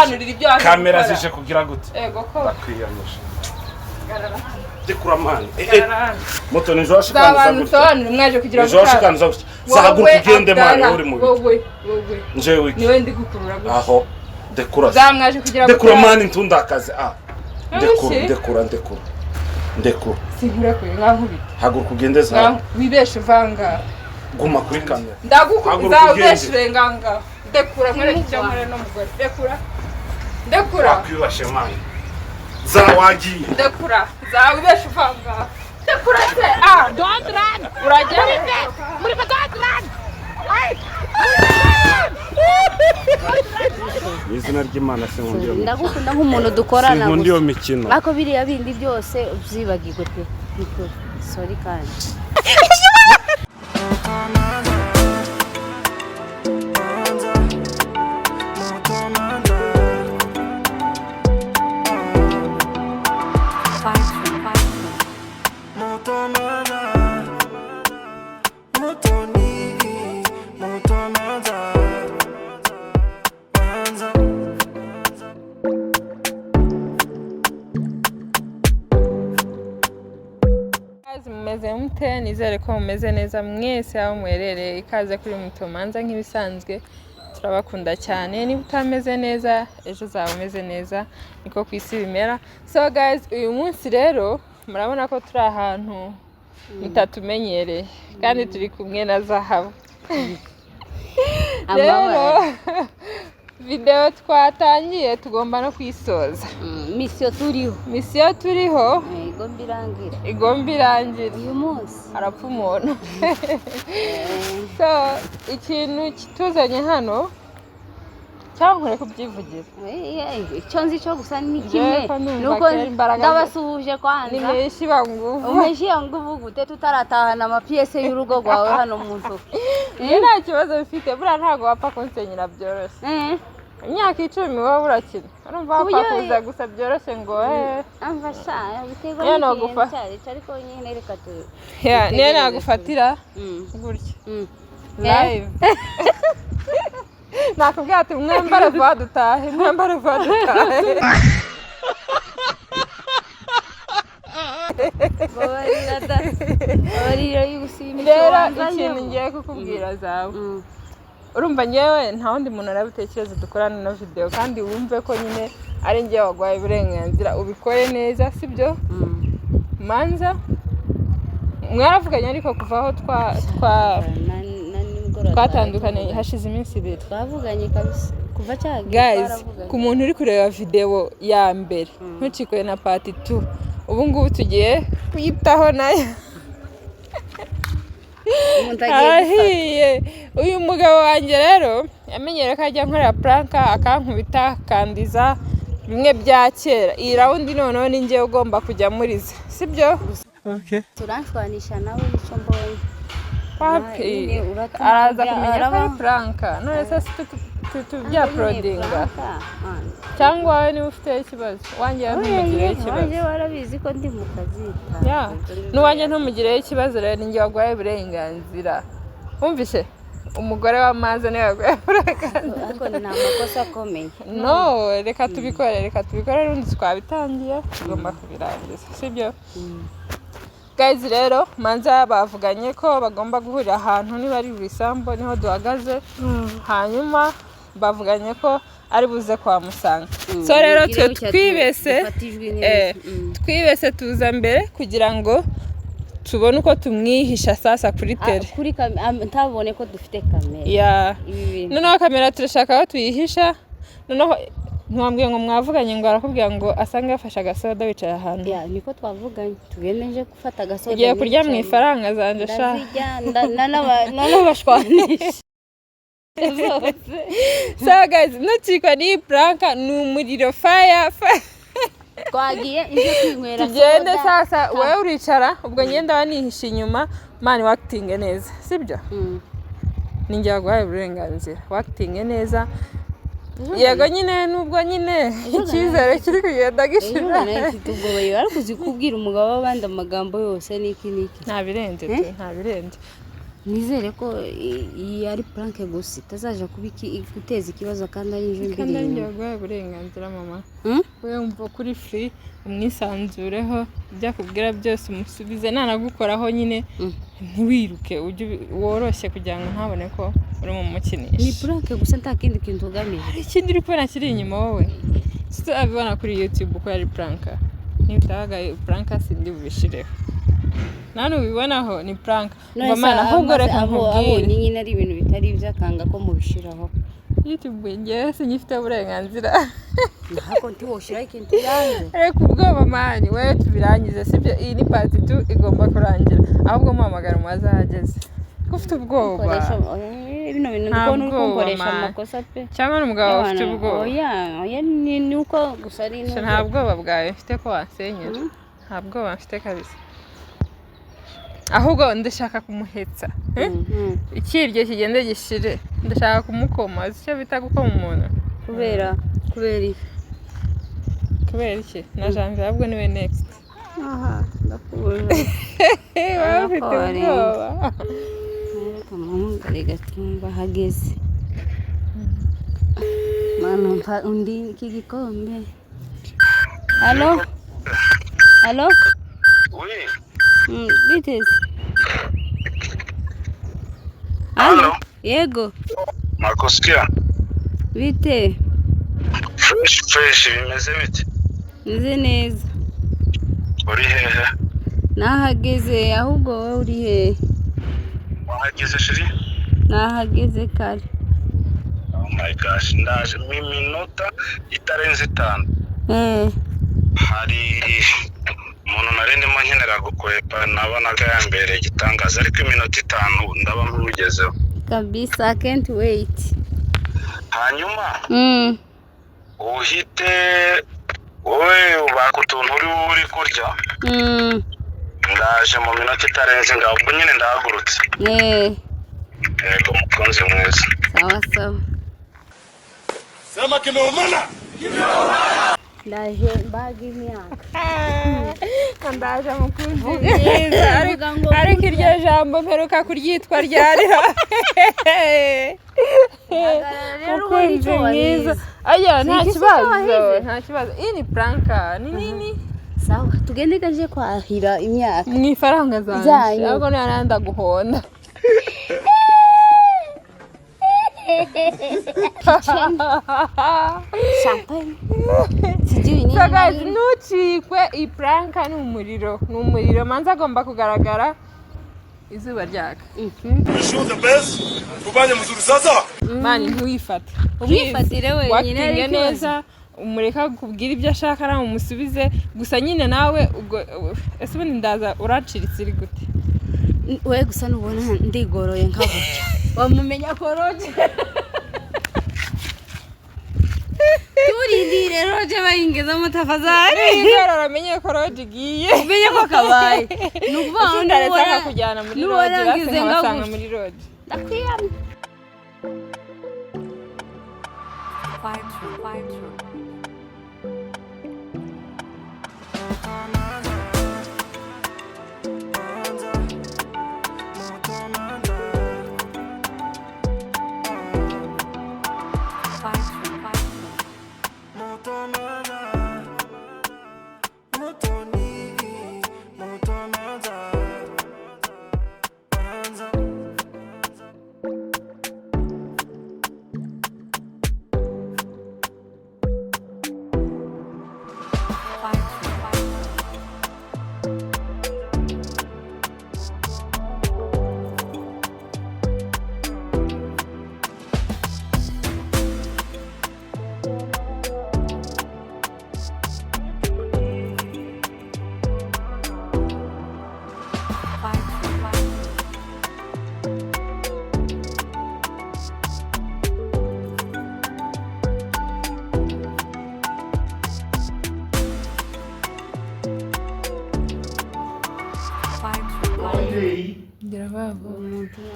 nsobanurira ibyo waje kamera zije kugira gute yego ko bakwiyanisha dekura mani moto ni joshi nsobanurira mwaje kugira ngo joshi kanza zahaguruka ugende mani uri mu wowe njewe niwe ndi gukurura gute aho dekura zamwaje kugira ngo dekura mani ntundakaze dekura sinkure kuri nkubita haguruka ugende za wibeshe vanga guma kuri kamera ndagukuza ubeshe nganga dekura mwere cyamure no mugore dekura wakwibashe mani za wagiye dekura za wibeshe vanga dekura se don't run urajya muri don't run izina ry'Imana se nkundiyo ndagukunda nk'umuntu dukorana nkundiyo mikino ako biriya bindi byose ubyibagirwe pe sorry kandi mumeze mute nizere ko mumeze neza mwese aho mwerereye ikaze kuri Mutomanza nk'ibisanzwe turabakunda cyane niba utameze neza ejo uzaba umeze neza niko ku isi bimera so guys uyu munsi rero murabona ko turi ahantu mutatumenyereye kandi turi kumwe na Zahabu rero video twatangiye tugomba no kwisoza misiyo turiho igomba irangira uyu munsi arapfa umuntu so ikintu kituzanye hano cyangwa kubyivugira icyo nzi cyo gusa ni kimwe nuko ndabasuhuje kwanza nimeshiba nguvu umeshiba nguvu gute tutaratahana amapiyese y'urugo rwawe hano mu nzu nta kibazo bifite buriya ntago wapfa kunsenyera byoroshye imyaka 10 wowe urakina urumva wapfa kuza gusa byoroshye ngo amfasha biterwa n'ikintu ariko nyine reka tu niyo nagufatira gutya live nakubwira ati mwambare vuba dutahe Barira y'ugusimisha ikintu ngiye kukubwira zawe urumva nyewe nta wundi muntu arabitekereza dukorana na video kandi wumve ko nyine ari ngiye wagwaye uburenganzira ubikore neza sibyo manza mwaravuganye ariko kuva aho twatandukanye hashize iminsi 2 twavuganye kabisa kuva cyagi guys ku muntu uri kureba video ya mbere ntucikwe na part 2 ubu ngubu tugiye kuyitaho nayo ahiye uyu mugabo wanjye rero yamenyere ko ajya nkorera pranka akankubita kandiza bimwe bya kera iyi round noneho ni ngiye ugomba kujya muriza sibyo turanshwanisha nawe icyo mbonye papi araza kumenya ko ari pranka none se tubya prodinga cyangwa wowe niba ufite ikibazo wanjye ntumugireho ikibazo wanjye warabizi ko ndi mu kazi n'uwanjye ntumugireho ikibazo rero ninjye wagwaye uburenganzira wumvise umugore w'amazi niwe wagwaye uburenganzira ariko nta makosa akomeye no reka tubikore rundi twabitangiye tugomba kubirangiza sibyo guys rero manza bavuganye ko bagomba guhurira ahantu niba ari Bisambo niho duhagaze hanyuma bavuganye ko ari buze kwa Musanga so rero twibese tuza mbere kugira ngo tubone uko tumwihisha sasa kuri tele ntabone ko dufite kamera noneho kamera turashaka aho tuyihisha noneho ntiwambwiye ngo mwavuganye ngo arakubwira ngo asanga yafashe agasoda wicaye ahantu niko twavuganye tugeneje gufata agasoda ugiye kurya mu ifaranga zanje sha bashwanisha so guys nucikwa ni pranka ni umuriro fire twagiye inje kwinywera tugende sasa wewe uricara ubwo ngenda banihisha inyuma mani wakitinge neza sibyo ninjye wagwaye uburenganzira wakitinge neza yego nyine nubwo nyine icyizere kiri kugenda gishira ubwo ariko uzikubwira umugabo w'abandi amagambo yose niki nta birenze nizere ko iyi ari prank gusa itazaje guteza ikibazo kandi ari injyo mbiri. Kandi njye guhaye uburenganzira mama. We umva kuri free umwisanzureho byakubwira byose umusubize nanagukoraho nyine ntiwiruke ujye woroshye kugira ngo ntabone ko uri mu mukinisha. Ni prank gusa nta kindi kintu ugamije. Hari ikindi uri kubona kiri inyuma wowe. Abibona kuri YouTube ko yari prank. Nitaga prank sindi bubishireho. Nano bibonaho ni prank. Bamana ahubwo reka nkubwire nyine ari ibintu bitari ibyakanga ko mubishiraho. YouTube ngewe sinyifite uburenganzira. Ntabwo ntiwoshira ikintu yanze. Reka ubwoba mani wewe tubirangize sibyo iyi ni part 2 igomba kurangira. Ahubwo muhamagara mwazahageze. Ufite ubwoba. Bino bintu ndiko nukoresha amakosa pe. Cyangwa n'umugabo ufite ubwoba. Oya ni uko gusa ari no. Nta bwoba bwawe mfite ko wasenyera. Nta bwoba mfite kabisa. Ahubwo ndashaka kumuhetsa. Ikiryo kigende gishire. Ndashaka kumukoma. Icyo bita gukoma umuntu. Kubera iki? Na Janvier ahubwo niwe next. Aha, ndakubuje. Ufite ubwoba. Kamungare gatumba hageze. Mano mfa undi iki gikombe. Allo? Oui. Biteze. Allo? Yego. Makoskia. Bite? Fresh bimeze bite? Nze neza. Uri hehe? Nahageze ahubwo wowe uri hehe? Wahageze shiri? Nahageze kare. Oh my gosh, ndaje minota itarenze 5. Hari umuntu narindimo nkenera gukwepa nabonaga yambere gitangaza ariko iminota 5 ndaba mugezeho. Kabisa, I can't wait. Hanyuma uhite wowe ubakutuntu uri kurya. Ndaje mu minota itarenze ngaho ubwo nyine ndahagurutse. Yego mukunzi mwiza. Sawa. Sema kimeumana. Ndaje mbagi myaka. Kandaje mukunzi mwiza. Ariko iryo jambo mperuka kuryitwa ryarira. Mukunzi mwiza. Aya nta kibazo. Iyi ni prank. Ni nini? Sawa, tugende gaje kwahira imyaka. Mwifaranga zanjye. Ahubwo nanda guhonda. Champagne. Sijui nini. So guys, nucikwe i prank ni umuriro. Manza agomba kugaragara izuba ryaka. Shoot the best. Tufanye mzuri sasa. Mani ntuwifate. Umwifatire wenyine ari neza. Umureka kubwira ibyo ashaka ara umusubize gusa nyine nawe ubwo ese ubundi ndaza uraciritse iri gute. We gusa nubona ndigoroye nkabucya. Wamumenya ko Roje. Turindire Roje bayingeza mutafazari. Ndigoro ramenye ko Roje giye. Umenye ko kabaye. Nukuvuga ndareka kujyana muri Roje base nkabasanga muri Roje. Ndakwiyamye.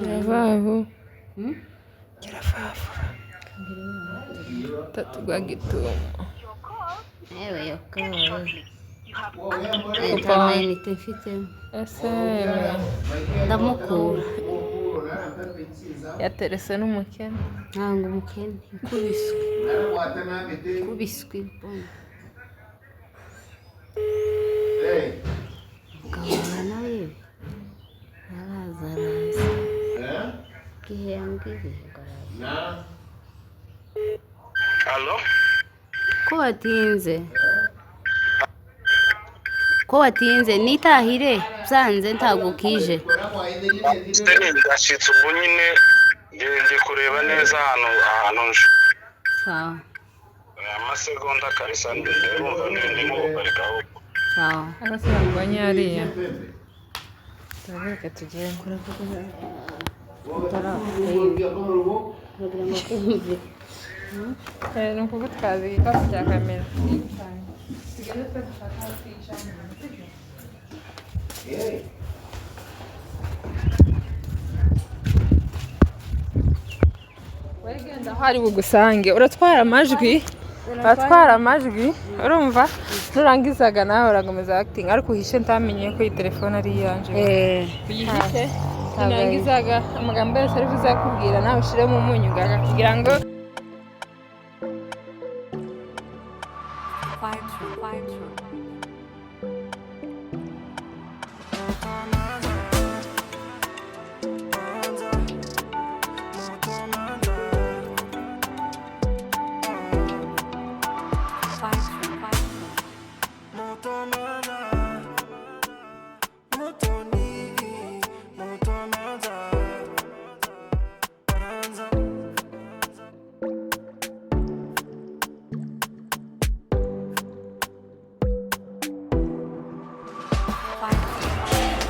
Giravavu. Tatugwa gitumo. Ewe yokawa. Etamayinite mfite. Ese ndamukura yaterese n'umukene ntabwo umukene kubiswe mbona ukabona nawe araza igihe yambwiye Halo? ko watinze nitahire byanze ntabwo kije Ndashitse ubu nyine ndi kureba neza ahantu nje. sawa Amasegonda kabisa ndumva ndimo guparika aho. sawa agasira mbonye hariya turabireke tugende ni ukugutwaza igikapu cya kamera tugende twe dushaka aho twicara wegenda aho ari bugusange uratwara amajwi urumva nurangizaga nawe urakomeza acting ariko uhishe ntamenye ko iyi telefone ari iyanje uyihishe nurangizaga amagambo yose ari buzakubwira nawe ushiremo umunyu ngaga kugira ngo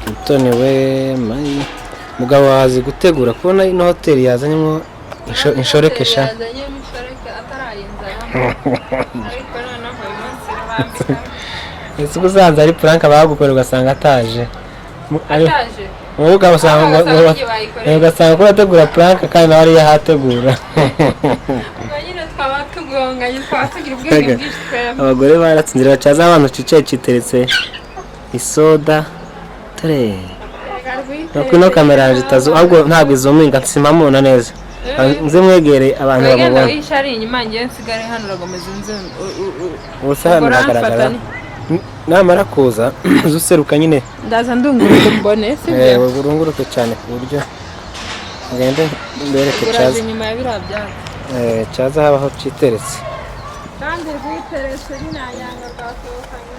Mutoni we mari mugabo wazi gutegura kubona ino hoteli yazanyemo inshorekesha yazanye imishoreke atararinzana ariko noneho uyu munsi bambika ese usanze ari prank bagukorera ugasanga ataje ataje wowe ugasanga ko urategura prank kandi nawe ari yahategura nyine twaba tugonganye twaba tugira ubwenge bwinshi twebwe abagore baratsinzira bacaza abantu cicaye citeretse isoda tare nuko ino kamera yaje itazo ahubwo ntabwo izuminga nsimamuna neza nze mwegere abantu bagenda babona wishari inyuma ngiye nsigare hano uragomeza inzu ubusana biragaragara namara kuza uzuseruka nyine ndaza ndunguruka mbone sibyo urunguruke cyane ku buryo ngende mbereke uraza inyuma ya biriya byatsi cyaza habaho citeretse kandi rwiteretse ninayanga rwasohokanye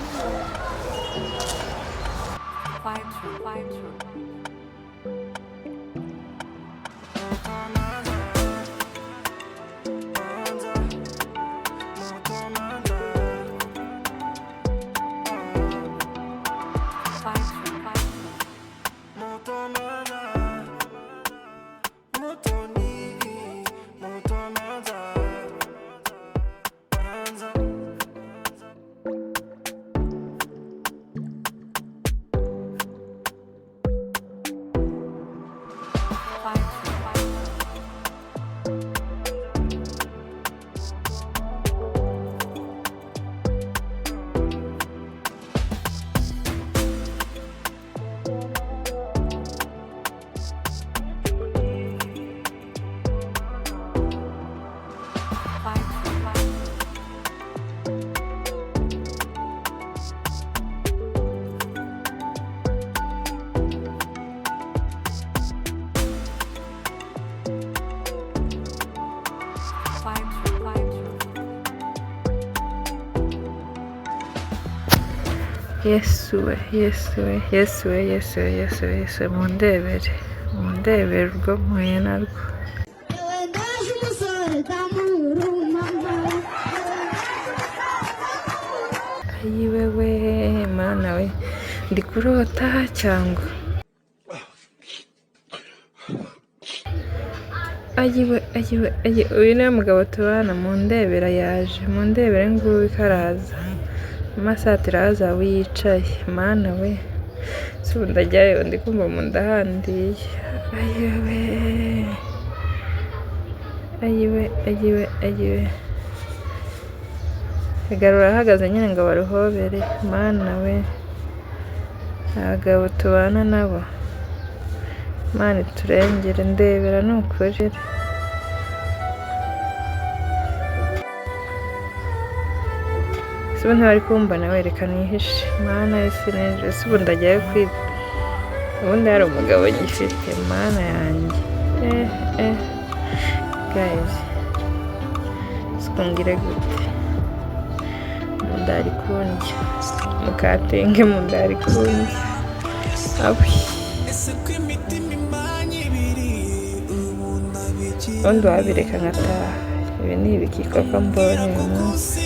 Yesuwe mundebere urwo mpuye narwo ayiwewe mana we ndi kurota cyangwa ayiwe uyu niwe mugabo tubana mundebera yaje mundebere ngubu ikaraza amasatira aza wicaye mana we subu ndajyayo ndi kumva mu ndahandiye ayiwe igarura ahagaze nyine ngo baruhobere mana we abagabo tubana nabo Mana turengere ndebera nukuri. Sibo ntibari kumbona werekana yihishe. Mana isi neje sibo ndagiye kwiba. Ubundi hari umugabo gifite mana yanjye. Guys. Sikongire gute. Mundari kundya. Mukatenge mundari kundya. Awi. Ubundi wabireka nkataha. Ibi ni ibikikoko mbonye uyu munsi.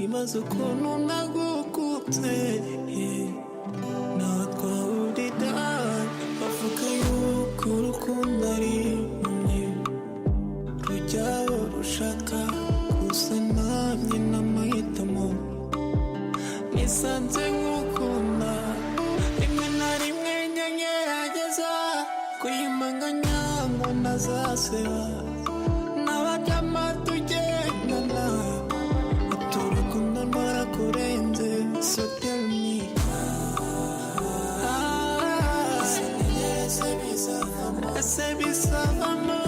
Imaze ukuntu nagukutse natwahurira bavuga yuko urukundo ari rumwe rujyaho rushaka gusa nanjye n'amahitamo nisanze nkukunda rimwe na rimwe njya ngerageza kuyimanganya ngo ntazaseba n'abaryama tugendana so tell me ese bisavamo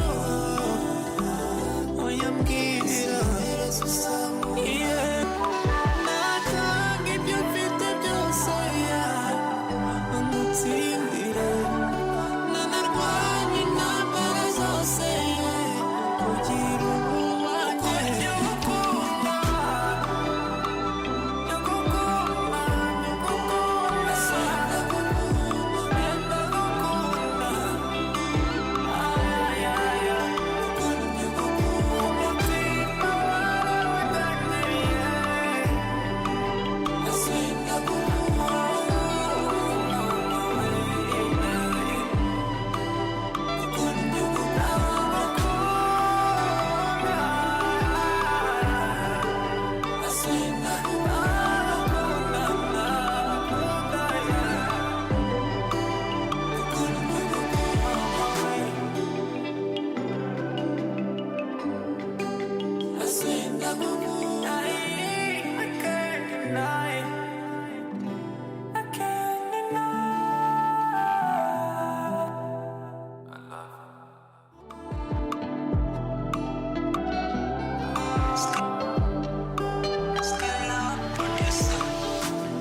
oya mbwira natanga ibyo mfite byose amutsindire nanarwanye intambara zose kugira ubuwanjye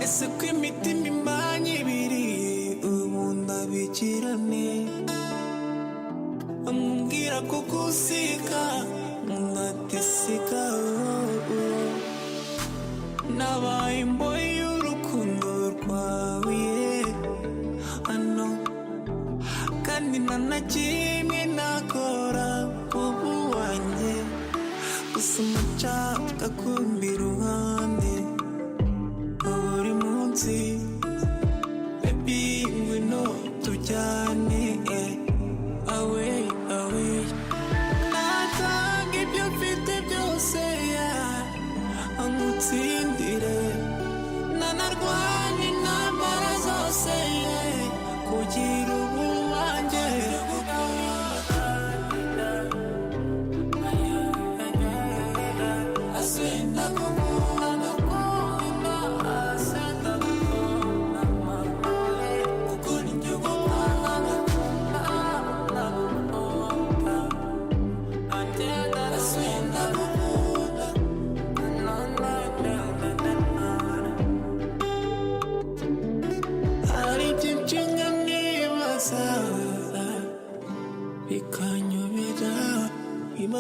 ese ko imitima imanye ibiri ubu ndabikirane ambwira ko gusika nkatisika nabaye imbohe y'urukundo rwawe ano kandi ntanakimwe nakora ubu wanjye gusa umucaka kumbi iruhande buri munsi baby ngwino tujyane away away natanga ibyo mfite byose amutsindire nanarwanye intambara zose kugira ubuwanjye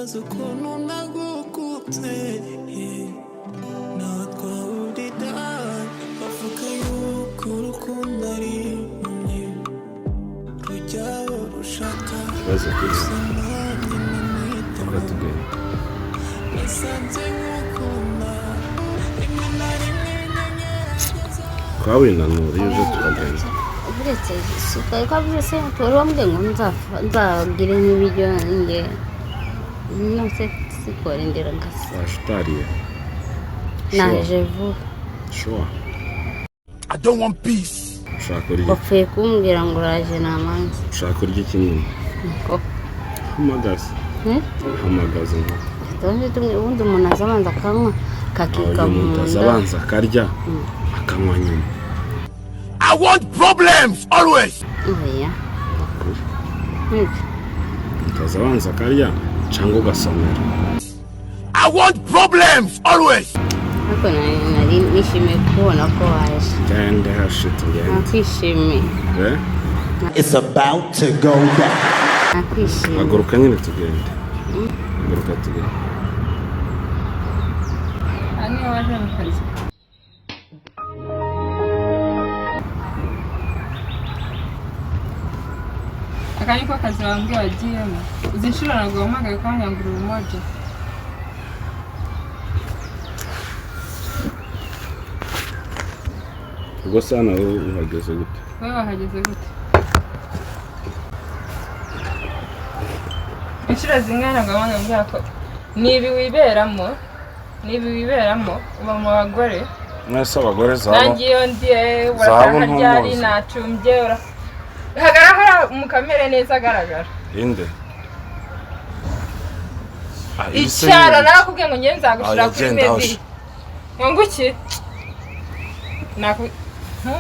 wibaza ukuntu nagukutse natwahurira bavuga yuko urukundo ari impumyi rujyaho rushaka gusa nanjye namwiteho nasanze nkukunda rimwe na rimwe ngerageza twawinanura iyo uje tukagenda uretse isuka ko byose tori wambwiye ngo nzagire nk'ibiryo nge nose sikora indera ngasa washitariye naje vuba sure I don't want peace. ushaka urya bapfuye kumbwira ngo uraje namanza ushaka urya ikinini ko hamagaza hamagaza tonje tumwe ubundi umuntu azabanza akanywa kakika mu nda azabanza akarya akanywa nyuma I want problems always. oya utazabanza akarya cyangwa ugasomera I want problems always. ariko nari nishimiye kubona ko waje genda hashit ngende nakwishimiye It's about to go down. nakwishimiye haguruka nyine tugende haguruka tugende Ani waje mu kazi. Akani ko kazi wambwiye wagiyemo. Uzishura ntabwo wamagaye ukanyangura urumoje. ubwo sana wowe uhageze gute Wowe wahageze gute? Inshuro zingana ngo wambwira ko nibi wiberamo uba mu bagore. mwese abagore zabo Nangiyo ndiye urataharyari nacumbye hagaragara mu kamere neza agaragara. inde Icyara nakubwiye ngo ngenza gushira kuri mebi. Ngo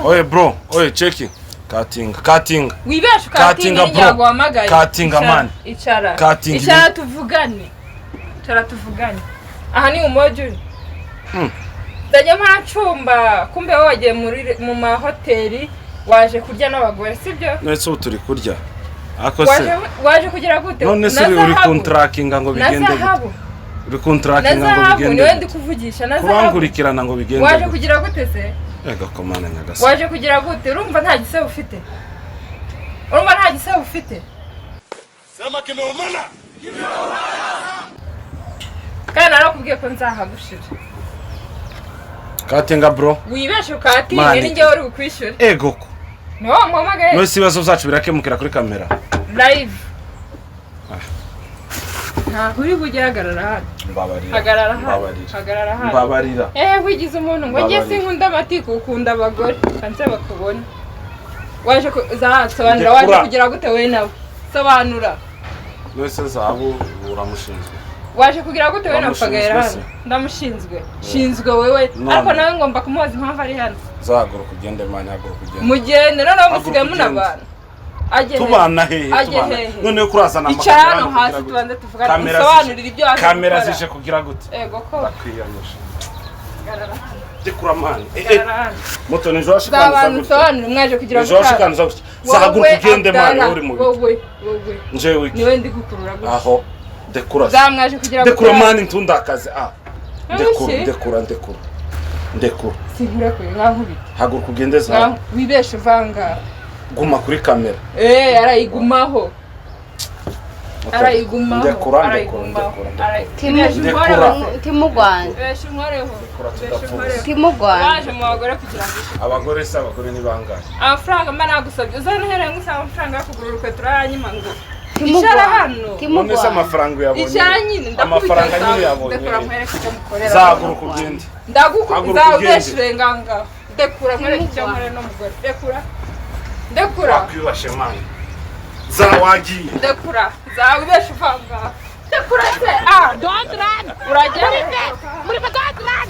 oye bro oye cheki katinga wibesha Katinga, ukatinga bro. nyago wamagaye. Katinga, man. Icara Katinga. tuvugane. Aha ni umoja. Ndajya mpacumba kumbe wowe wagiye mu mahoteli waje kurya n'abagore sibyo? nese ubu turi kurya ako se waje kugira gute? none se uri contractinga ngo bigende uri contractinga ngo bigende niwe ndi kuvugisha na zahabu kurangurikirana ngo bigende waje kugira gute se? ega komana nyagasa Waje kugira gute? Urumva nta gisebo ufite? Sema kimeumana. Kandi narakubwiye ko nzahagushira. katinga bro Wibeshe ukatinga ni njye uri ukwishyura. ego ko No mpamagaye. no si ibibazo byacu birakemukira kuri kamera Live. Ntabwo uri bugihagarara hano. Hagarara hano. mbabarira Wigize umuntu ngo njye sinkunda amatiku ukunda abagore. Kanse bakubona. Waje sobanura waje kugira gute we nawe? Sobanura. nese zabo uramushinzwe Waje kugira gute we napagera hano? Ndamushinzwe. Shinzwe wewe. Ariko nawe ngomba kumubaza impamvu ari hano. zagura kugende manya agura kugende Mugende none musigaye munabana. tubana hehe tubana none kurazana icara hano hasi tubanze tuvugana usobanurira ibyo waje kamera zije kugira gute ego ko bakwiyanyisha dekura mani moto ni joshi kanza usobanurira mwaje kugira gute joshi kanza gute zagura kugende mani uri mu wowe njewe niwe ndi gukurura gute aho dekura zamwaje kugira gute dekura mani ntundakaze dekura sinkure ko nkubita hagura kugende za wibeshe vanga guma kuri kamera arayigumaho timugwana waje mu bagore kugira ngo abagore se abagore ni bangahe amafaranga mba nagusabye uzanhereye ngusaba amafaranga yo kugura urukweto urayanyima ngo icara hano none se amafaranga uyabonye icara nyine amafaranga nyine yabonye ndakura nkwereke icyo mukorera zagura kugende ndagukunda ubeshirenga ndekura nkwereke icyo nkorera n'umugore ndekura wakwibashe mani zawagiye ndekura zawibeshe uvanga ndekura se don't run urajya muri don't run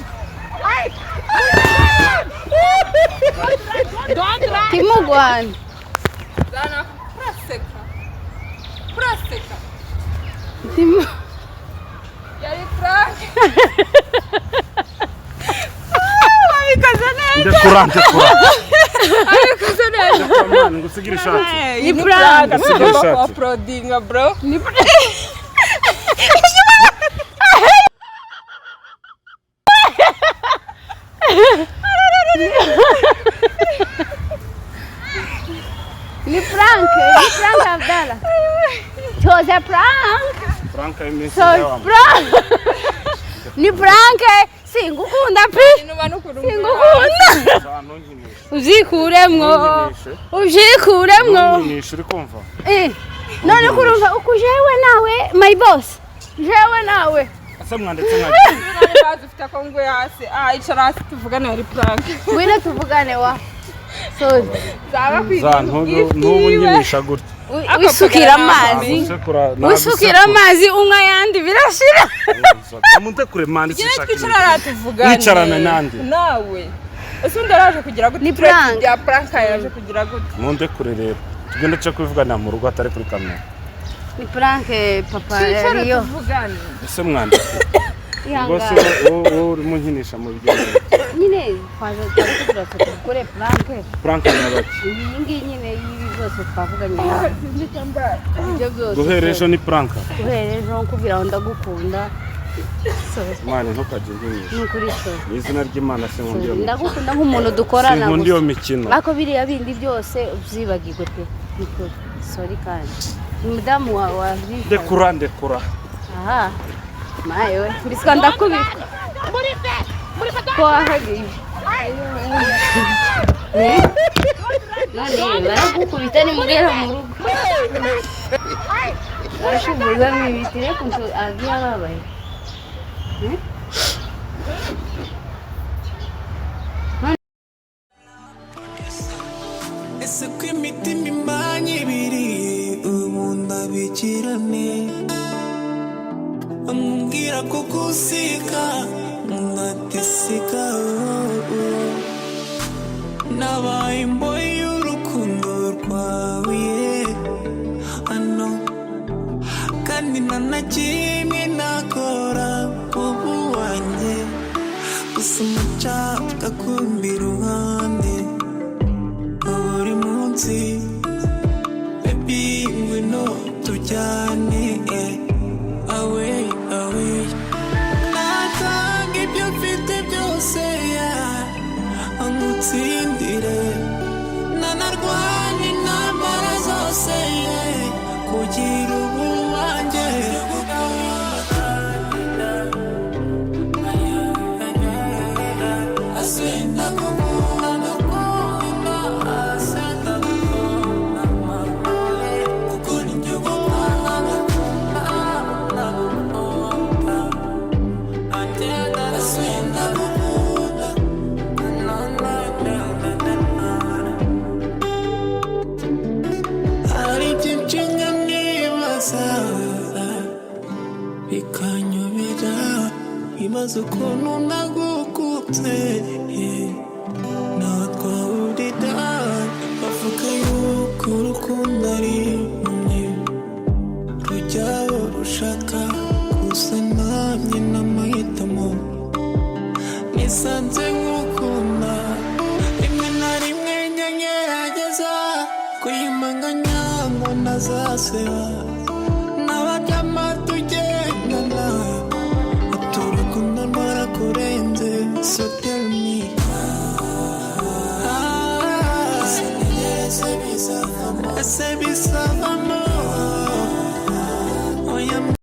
don't run timugwana zana praseka yari frank abikoze neza ndekura abikoze neza mani ngusigira ishati ni frank ngusigira ishati prodinga bro ni Ni Frank Abdalla. Chose Frank. Frank iminsi So yawe. Frank. Ni Frank singukunda pe. Singukunda. Uzikuremwo. Uri kumva? None kurumva ukujewe nawe my boss. Jewe nawe. Asa mwanditse nka. Bazi ufite ko ngwe hasi. Icara hasi tuvugane ari prank. Wina tuvugane wa. So Zaba kwiga. N'ubu nyinisha gutya. Wisukira amazi. Wisukira amazi unga yandi birashira. Amunte kure mandi sishaka. Icara tuvugane. Wicarana nandi. Nawe. Ese ndaraje kugira gute? Ni prank. Ya prank yaje kugira gute? Munde kure rero. Tugende cyo kwivugana mu rugo atari kuri kamera. Ni prank papa Rio. Ese mwanditse. Bose uri munyinisha mu bigende. Nyine kwaje twari kure prank. Prank n'abaki. Ingi nyine ibi byose twavuganye. Ibyo byose. Guherejo ni prank. Guherejo kugira ngo ndagukunda. Mane ntukaje nginisha. Nukuri so. Izina ry'Imana se nkundiyo. Ndagukunda nk'umuntu dukorana. Nkundiyo mikino. Bako biriya bindi byose ubyibagirwe pe. Niko. Sorry kandi. Mudamu wa Ndekura. Aha. Mayo, mbisika ndakubika. Ko ahagi. Nani, barakukubita ni mugera mu rugo. Arashubuza mibitire kuntu agiye babaye. Ese ko imitima imanye ibiri ubu ndabigirane ambwira ko gusika ngateseka nabaye imbohe y'urukundo rwawe ano kandi nanakimwe nakora ubu wanjye gusa umucaka kumbi ruhande buri munsi baby ngwino tujyane away natanga ibyo mfite byose amutsindire nanarwanye intambara zose kugira ubu wanjye asenda kukunda bikanyobera imaze ukuntu nagukutse natwahurira bavuga yuko urukundo ari rumwe rujyaho rushaka gusa namye n'amahitamo nisanze nkukunda rimwe na rimwe njya ngerageza kuyimanganya ngo ntazaseba n'abaryama tugendana uturukundo rwarakurenze so tell me ese bizavamo